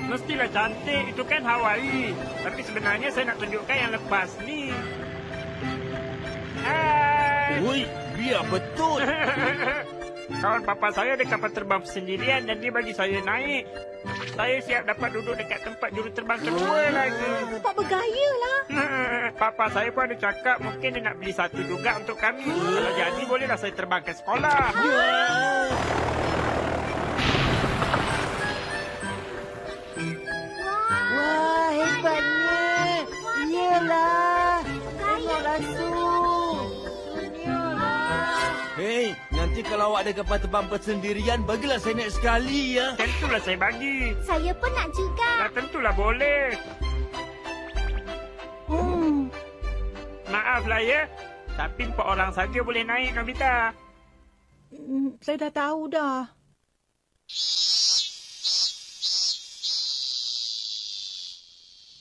Mestilah cantik, itu kan Hawaii. Tapi sebenarnya saya nak tunjukkan yang lepas ni. Hai. Oi, biar betul. Kawan papa saya ada kapal terbang sendirian dan dia bagi saya naik. Saya siap dapat duduk dekat tempat juruterbang kedua lagi. Pak bergaya lah. Papa saya pun ada cakap mungkin dia nak beli satu juga untuk kami. Kalau jadi bolehlah saya terbang ke sekolah. Wah, hebatnya. Iyalah. Tengok langsung. Sunyolah. Hei, nanti kalau awak ada kapal terbang bersendirian, bagilah saya naik sekali ya. Tentulah saya bagi. Saya pun nak juga. Tentulah boleh. Maaflah ya. Tapi 4 orang saja boleh naik, Nobita. Saya dah tahu dah.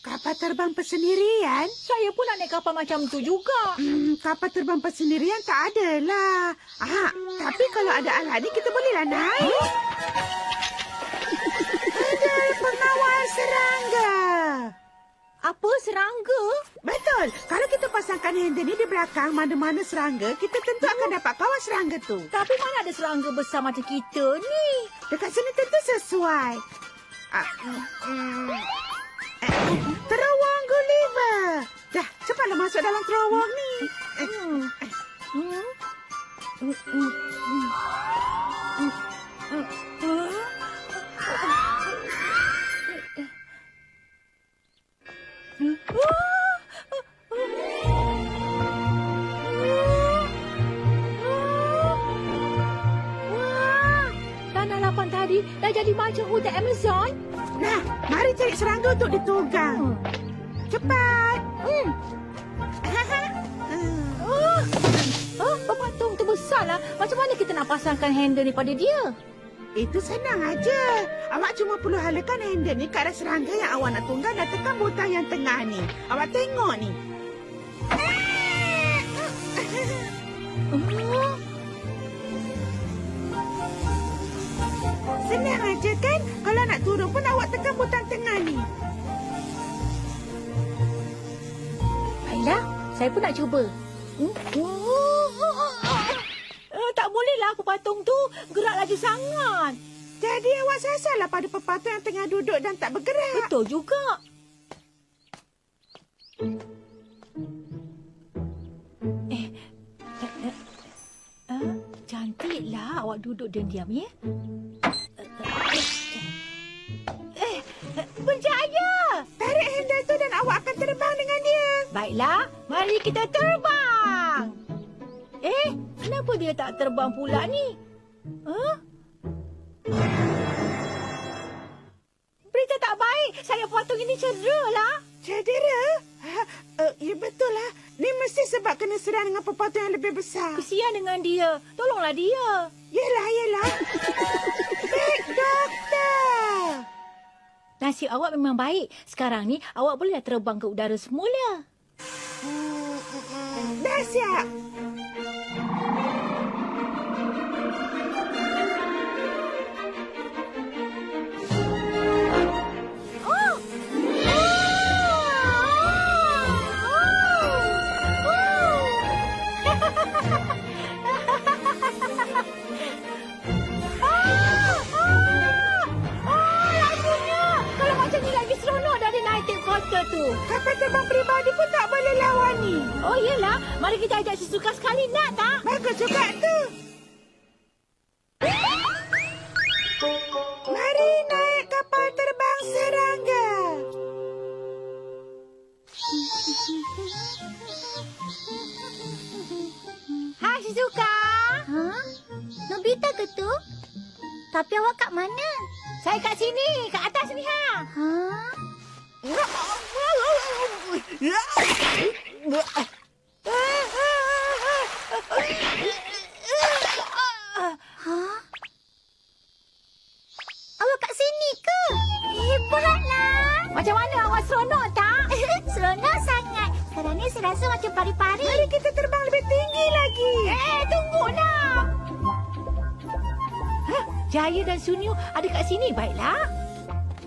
Kapal terbang bersendirian? Saya pun nak naik kapal macam tu juga. Kapal terbang bersendirian tak adalah. Tapi kalau ada alat ni kita bolehlah naik. Ada pengawal serangga. Apa, serangga? Betul. Kalau kita pasangkan handle ni di belakang mana-mana serangga, kita tentu akan dapat kawal serangga tu. Tapi mana ada serangga besar macam kita ni? Dekat sini tentu sesuai. Terowong Gulliver. Dah, cepatlah masuk dalam terowong ni. Tanah lapang tadi dah jadi macam hutan Amazon. Nah, mari cari serangga untuk ditunggang. Cepat. Pepatung tu besarlah. Macam mana kita nak pasangkan handle ni pada dia? Itu senang aja. Awak cuma perlu halakan handle ni ke arah serangga yang awak nak tunggang dan tekan butang yang tengah ni. Awak tengok ni. Senang aja kan? Kalau nak turun pun awak tekan butang tengah ni. Baiklah, saya pun nak cuba. Tak bolehlah pepatung tu gerak laju sangat. Jadi awak sasarlah pada pepatung yang tengah duduk dan tak bergerak. Betul juga. Cantiklah awak duduk diam-diam ya. Berjaya! Tarik handle tu dan awak akan terbang dengan dia. Baiklah, mari kita terbang. Kenapa dia tak terbang pula ni? Berita tak baik. Saya patung ini cederalah. Cedera? Ya betul lah. Ni mesti sebab kena serang dengan pepatung yang lebih besar. Kesian dengan dia. Tolonglah dia. Yelah. Baik, doktor. Nasib awak memang baik. Sekarang ni awak boleh terbang ke udara semula. Dah siap. Kapal terbang peribadi pun tak boleh lawan ni. Oh, iyalah. Mari kita ajak si Suka sekali, nak tak? Bagus juga tu. Mari naik kapal terbang serangga. Hai, Shizuka. Nobita ke tu? Tapi awak kat mana? Saya kat sini, kat atas ni, Awak kat sini ke? Hebatlah. Macam mana awak seronok tak? Seronok sangat. Sekarang ni saya rasa macam pari-pari. Mari kita terbang lebih tinggi lagi. Tunggulah. Jaya dan Sunyu ada kat sini, baiklah.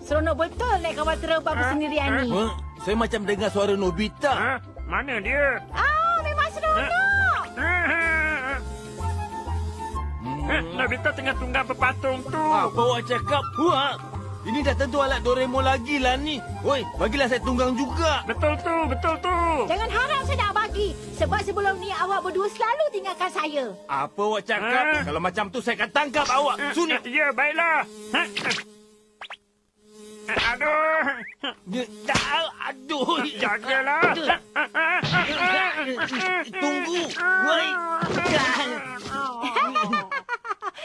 seronok betul naik kapal terbang bersendirian ni. Saya macam dengar suara Nobita. Ha? Mana dia? Memang seronok. Nobita tengah tunggang pepatung tu. Apa awak cakap? Ini dah tentu alat Doraemon lagi lah ni. Oi, bagilah saya tunggang juga. Betul tu, betul tu. Jangan harap saya nak bagi. Sebab sebelum ni awak berdua selalu tinggalkan saya. Apa awak cakap? Kalau macam tu saya akan tangkap awak. Suni. Ya, baiklah. Aduh. Aduh. Jagalah. Tunggu. Woi.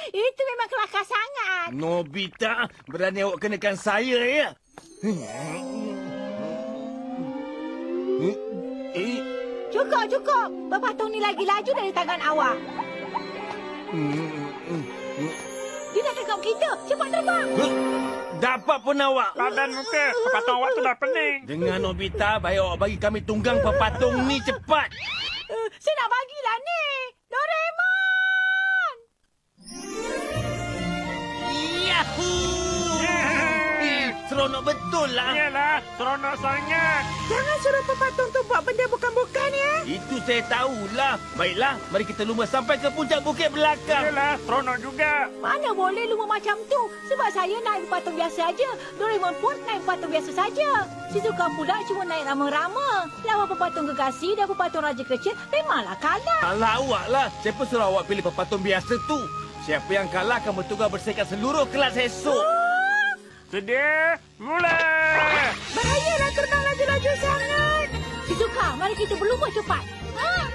Itu memang kelakar sangat. Nobita, berani awak kenakan saya ya? Cukup. Pepatung ni lagi laju dari tangan awak. Dia nak tangkap kita. Cepat terbang. Dapat pun awak. Padan muka. Pepatung awak tu dah pening. Dengan Nobita, baik awak bagi kami tunggang pepatung ni cepat. Saya nak bagilah ni. Doraemon. Seronok betul lah. Yalah, seronok sangat. Jangan suruh pepatung tu buat benda bukan-bukan ya. Itu saya tahulah. Baiklah, mari kita lumba sampai ke puncak bukit belakang. Yalah, seronok juga. Mana boleh lumba macam tu? Sebab saya naik patung biasa aja. Doraemon pun naik patung biasa saja. Shizuka pula cuma naik rama-rama. Lawan pepatung gegasi dan pepatung raja kecil memanglah kalah. Alah awak lah. Siapa suruh awak pilih pepatung biasa tu? Siapa yang kalah akan bertugas bersihkan seluruh kelas esok. Sedia, mula. Bahayalah terbang laju-laju sangat. Shizuka, mari kita berlumba cepat. Wah!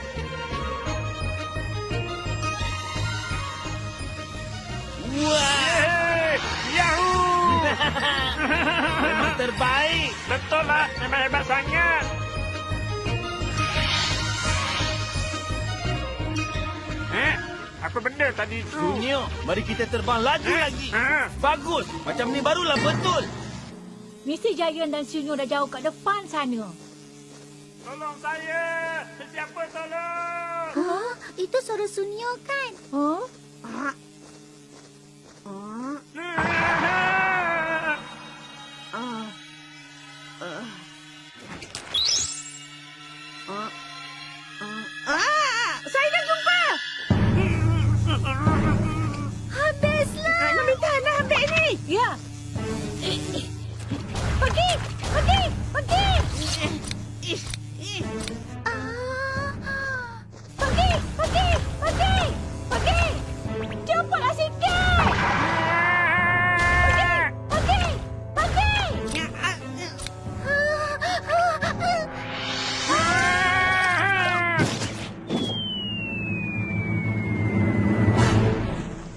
Yahoo! Memang terbaik. Betul lah, memang hebat sangat. Apa benda tadi tu? Sunyo, mari kita terbang laju lagi. Bagus. Macam ni barulah betul. Mr. Giant dan Sunyo dah jauh kat depan sana. Tolong saya. Sesiapa tolong? Itu suara Sunyo kan? Huh? Saya dah jumpa. Habislah. Nobita nak ambil ni. Ya. Pergi. Pergi. Cepatlah sikit. Pergi.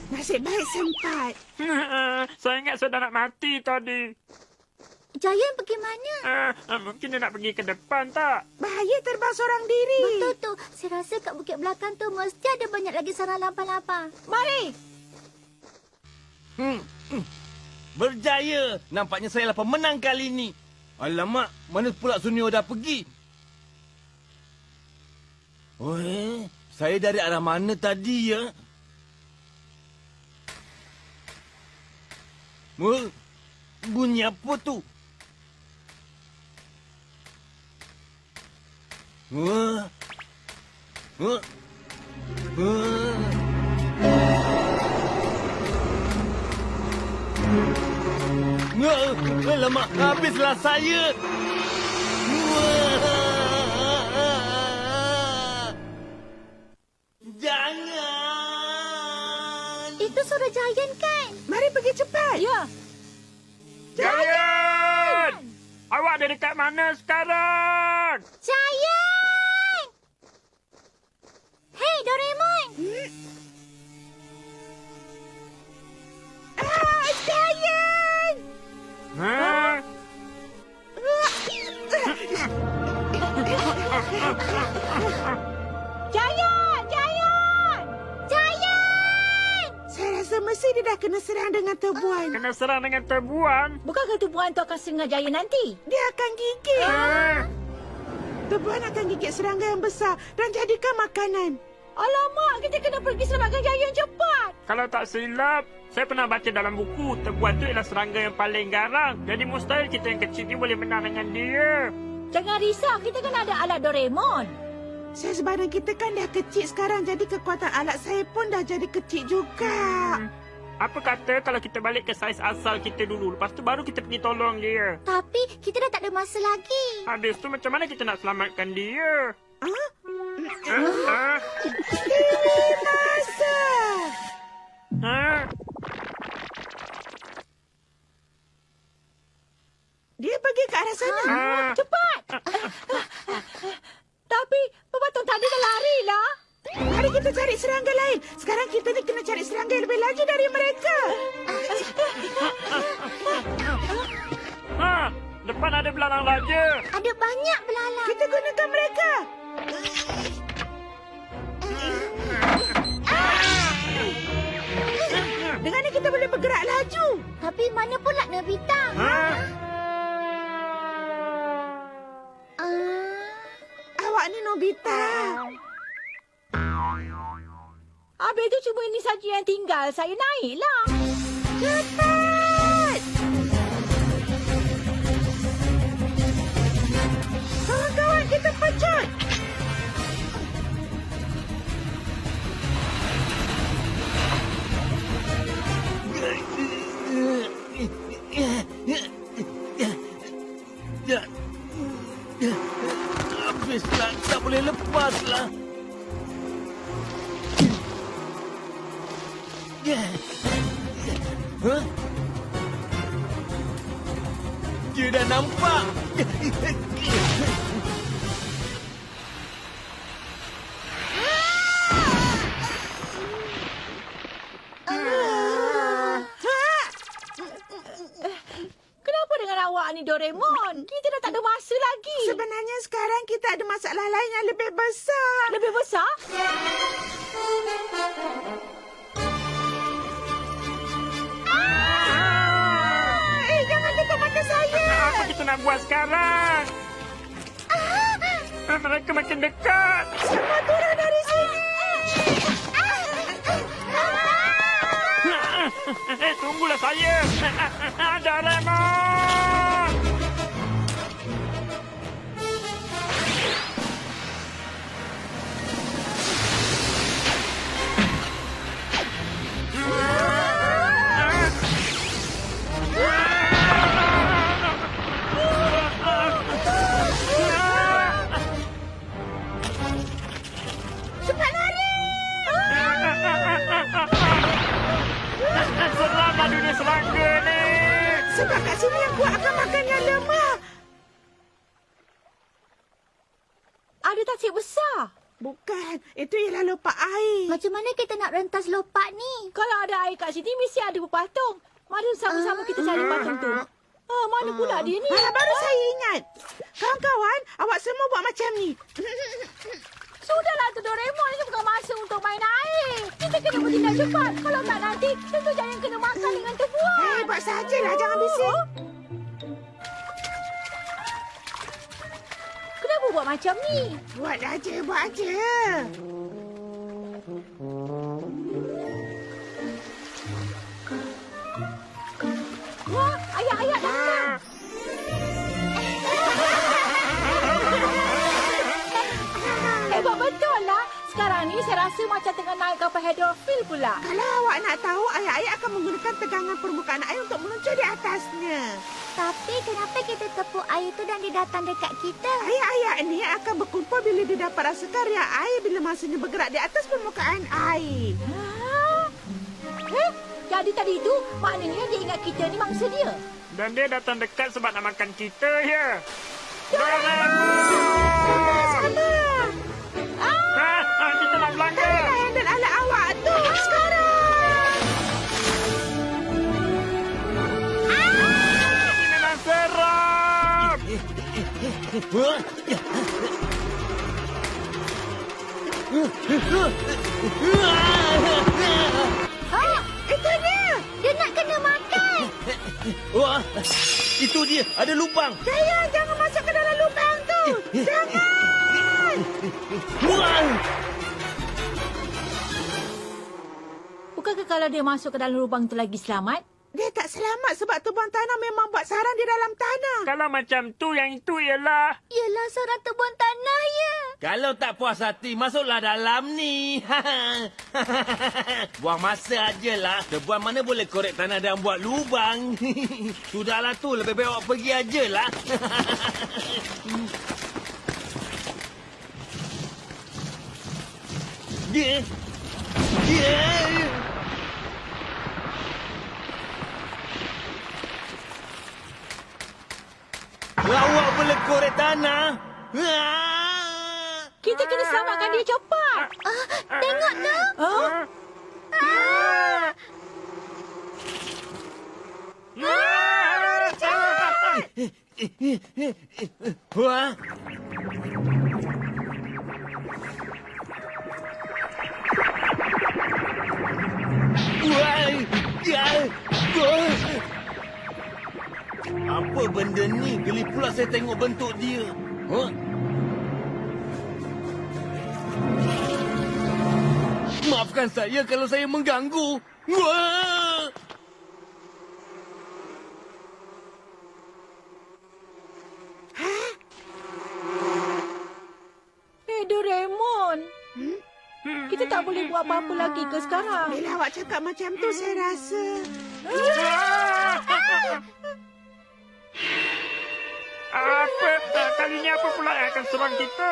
Nasib baik sempat. Saya ingat saya dah nak mati tadi. Giant pergi mana? Mungkin dia nak pergi ke depan tak? Bahaya terbang seorang diri. Betul tu. Saya rasa kat bukit belakang tu mesti ada banyak lagi sarang lampa-lampa. Mari. Berjaya. Nampaknya saya lah pemenang kali ni. Alamak, mana pula Sunyo dah pergi? Saya dari arah mana tadi ya? Bunyi apa tu? Alamak, habislah saya. Jangan. Itu suara Giant kan? Mari pergi cepat. Ya. Giant! Awak ada dekat mana sekarang? Giant! Hei, Doraemon! Giant! Giant! Saya rasa mesti dia dah kena serang dengan tebuan. Kena serang dengan tebuan. Bukankah tubuhan tu akan sengaja nanti? Dia akan gigit. Tebuan akan gigit serangga yang besar dan jadikan makanan. Alamak, kita kena pergi selamatkan Jaya cepat. Kalau tak silap, saya pernah baca dalam buku, tebuan tu ialah serangga yang paling garang. Jadi mustahil kita yang kecil ni boleh menang dengan dia. Jangan risau, kita kan ada alat Doraemon. Saya sebadan kita kan dah kecil sekarang, jadi kekuatan alat saya pun dah jadi kecil juga. Apa kata kalau kita balik ke saiz asal kita dulu, lepas tu baru kita pergi tolong dia. Tapi kita dah tak ada masa lagi. Habis tu macam mana kita nak selamatkan dia? Ah? Masa! Dia pergi ke arah sana. Cepat. Tapi pepatung tadi dah lari lah. Mari kita cari serangga lain. Sekarang kita ni kena cari serangga yang lebih laju dari mereka. Depan ada belalang raja. Ada banyak belalang. Kita gunakan mereka. Dengan ni kita boleh bergerak laju. Tapi mana pula Nobita? Awak ni Nobita. Habis tu cuma ini saja yang tinggal. Saya naiklah. Cepat! Kawan-kawan, kita pecut! Habislah, tak boleh lepaslah. Huh? Dia dah nampak. Kenapa dengan awak ni Doraemon? Kita dah tak ada masa lagi. Sebenarnya sekarang kita ada masalah lain yang lebih besar. Lebih besar? Jangan tutup mata saya. Apa kita nak buat sekarang? Mereka makin dekat. Semua turun dari sini. Tunggulah saya. Doraemon. Cepat lari. Selamat dunia serangga ni. Sebab kat sini yang kuat akan makan yang lemah. Ada tasik besar. Bukan, itu ialah lopak air. Macam mana kita nak rentas lopak ni? Kalau ada air kat sini, mesti ada pepatung. Mari sama-sama kita cari patung tu. Mana pula dia ni? Baru saya ingat. Kawan-kawan, awak semua buat macam ni. Sudahlah tu Doraemon, ini bukan masa untuk main air. Kita kena bertindak cepat. Kalau tak nanti, tentu Jaya kena makan dengan tebuan. Buat sajalah, jangan bising. Kenapa buat macam ni? Buat aja, buat aja. Wah, ayat-ayat datang. Hebat betul lah. Sekarang ni saya rasa macam tengah naik kapal hidrofil pula. Kalau awak nak tahu, air-air akan menggunakan tegangan permukaan air untuk meluncur di atasnya. Tapi kenapa kita tepuk air tu dan dia datang dekat kita? Air-air ni akan berkumpul bila dia dapat rasakan riak air bila masanya bergerak di atas permukaan air. Jadi tadi itu maknanya dia ingat kita ni mangsa dia. Dan dia datang dekat sebab nak makan kita, ya. Kita nak belanga. Carilah handle alat awak tu sekarang. Ini memang seram. Itu dia. Dia nak kena makan. Wah, itu dia. Ada lubang. Jaya, jangan masuk ke dalam lubang tu. Jangan. Wah. kalau dia masuk ke dalam lubang tu lagi selamat? Dia tak selamat sebab tubuhan tanah memang buat sarang di dalam tanah. Kalau macam tu, yang itu ialah... Yelah seorang tubuhan tanah, ya. Kalau tak puas hati, masuklah dalam ni. Buang masa ajalah. Tebuan mana boleh korek tanah dan buat lubang. Sudahlah tu, lebih baik awak pergi ajalah. Dia. Awak boleh korek tanah. Kita kena selamatkan dia cepat. Tengok tu. Wah. Apa benda ni? Geli pula saya tengok bentuk dia. Huh? Maafkan saya kalau saya mengganggu. Wah! Doraemon. Kita tak boleh buat apa-apa lagi ke sekarang? Bila awak cakap macam tu, saya rasa... Apa? Kali ni apa pula yang akan serang kita?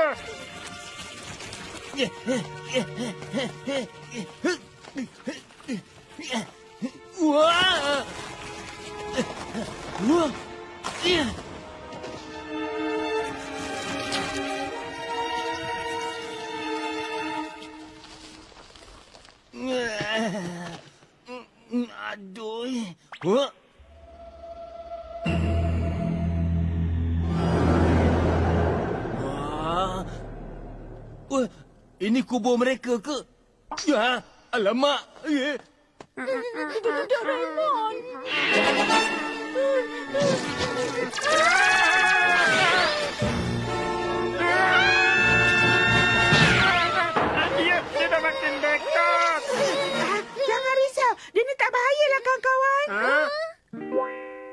Wah! Wah! Aduh. Wah! Wah, ini kubur mereka ke? Ya, alamak. Doraemon. Dia dah makin dekat. Jangan risau. Dia ni tak bahayalah, kawan-kawan.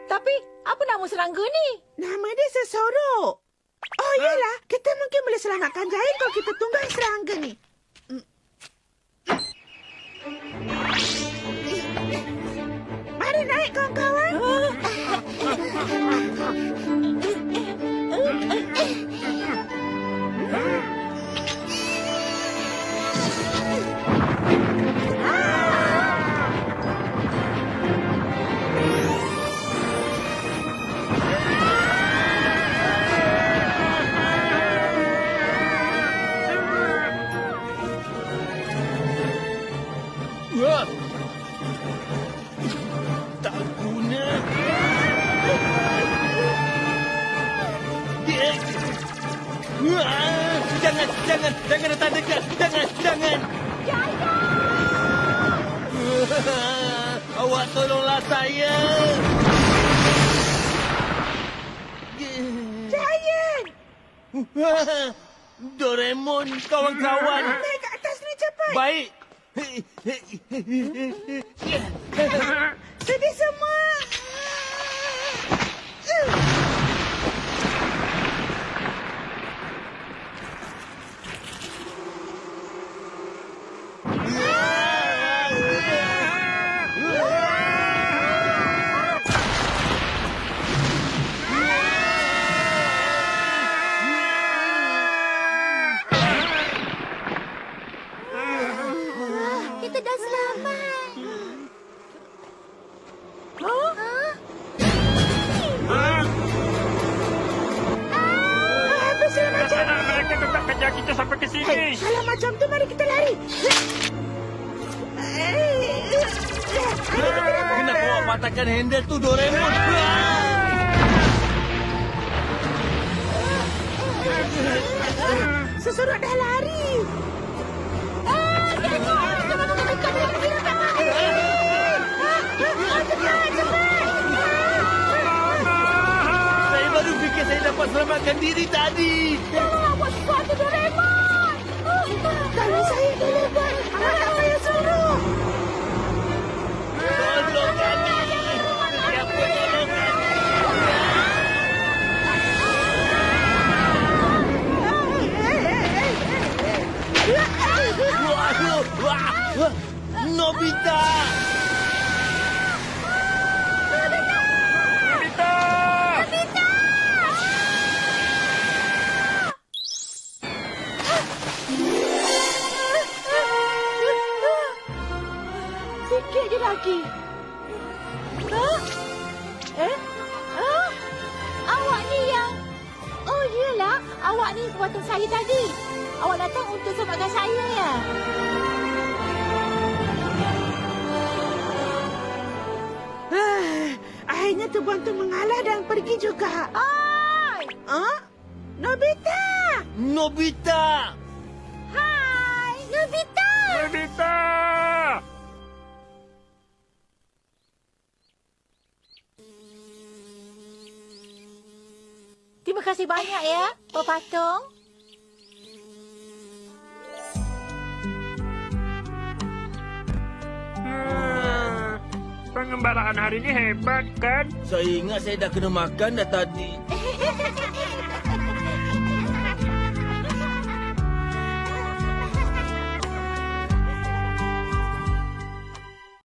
Tapi, apa nama serangga ni? Nama dia sesorok. Oh, iyalah. Kita mungkin boleh selamatkan Jahil kalau kita tunggang serangga ni. Mari naik, kawan-kawan. Wah! Tak guna. Wah! Jangan datang dekat. Jangan. Awak tolonglah saya. Giant! Doraemon, kawan-kawan. Naik ke atas ni cepat. Baik. Sedih semua. Kita dah selamat. Apa salah macam ni? Mereka tetap kejar kita sampai ke sini. Kalau macam tu, mari kita lari. Kenapa awak patahkan handle tu, Doraemon? Sesorok dah lari. Saya baru fikir saya dapat selamatkan diri tadi. Janganlah buat sesuatu, Doraemon. Kalau saya boleh buat, awak tak payah suruh. patung saya tadi. Awak datang untuk selamatkan saya ya? Akhirnya tubuh tu mengalah dan pergi juga. Oi! Nobita! Nobita! Hai, Nobita. Nobita! Terima kasih banyak ya, Pak Patung. Pengembaraan hari ini hebat kan? Saya ingat saya dah kena makan dah tadi.